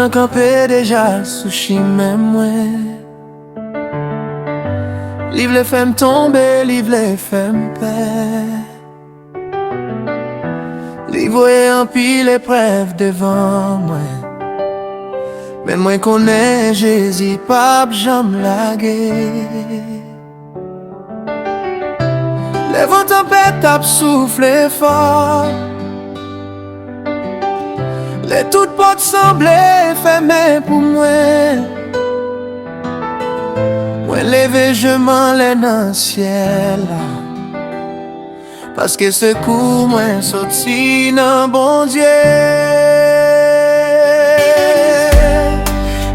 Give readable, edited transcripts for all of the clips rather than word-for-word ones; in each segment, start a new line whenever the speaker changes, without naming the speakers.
an campé déjà sous chemin moi. Livre les femmes tomber, livre les femmes paix. Livre un pile épreuve devant moi. Mais moi connais Jésus, pas j'aime laguer. Les vents tempêtes tapent souffler fort. Les toutes portes semblaient fermées pour moi. Moi levé je m'enlève dans le ciel. Parce que ce coup moi sorti dans bon Dieu.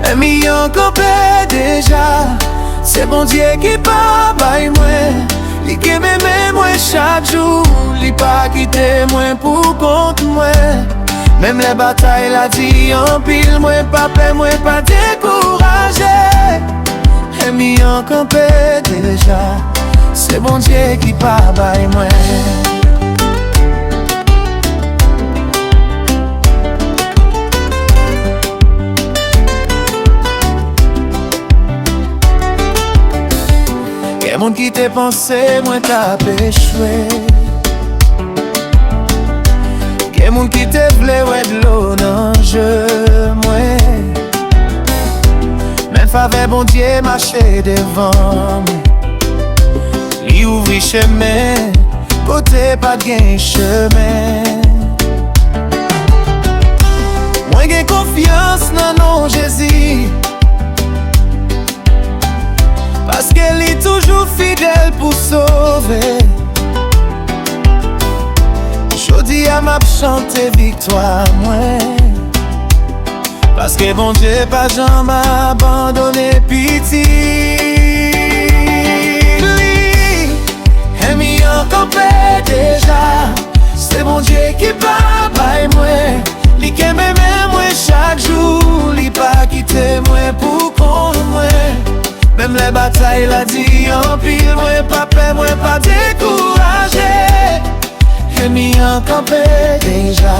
Un million campé déjà. C'est bon Dieu qui pas baille moi. Li qui m'aime moi chaque jour. Li pas quitté moi pour compte moi. Même les batailles la dit en pile. Moi pas peur, moi pas découragé. Un million campé déjà. C'est bon Dieu qui pas baille moi. Y'a monde qui t'a pensé, moi t'as échoué. Y'a monde qui t'a voulu ouais de l'eau dans le jeu, moi. Même faveur bon Dieu marcher devant moi. Li ouvri chemin, côté pas de gain chemin. Moi j'ai confiance dans non Jésus. Parce qu'elle est toujours fidèle pour sauver. Jodi à m'a chanter victoire moi. Parce que bon Dieu pas jamais abandonné pitié. Un million campé déjà. C'est bon Dieu qui pas baille moi. Li qui m'aime moi chaque jour. Li pas quitté moi pour qu'on moi. Même les batailles la dit en pile. Moi pas peur, moi pas découragé. Un million campé déjà.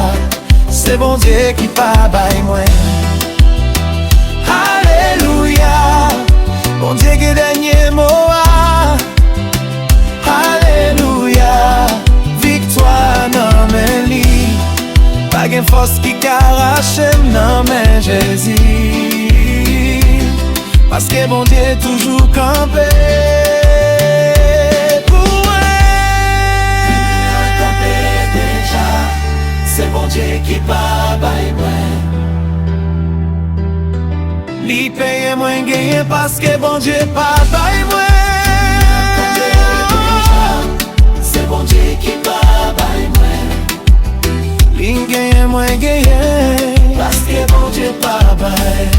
C'est bon Dieu qui pas baille moi. Alléluia. Bon Dieu qui dernier mot. Alléluia. Victoire dans mes lits. Pas de force qui carache dans mes Jésus. Parce que bon Dieu toujours campé pour moi. Campé déjà. C'est bon Dieu qui pas baille moi. Li paye moins gagné parce que bon Dieu pas baille moi. C'est bon Dieu qui pas baille moi. Li gagne moins gagné parce que bon Dieu pas baille.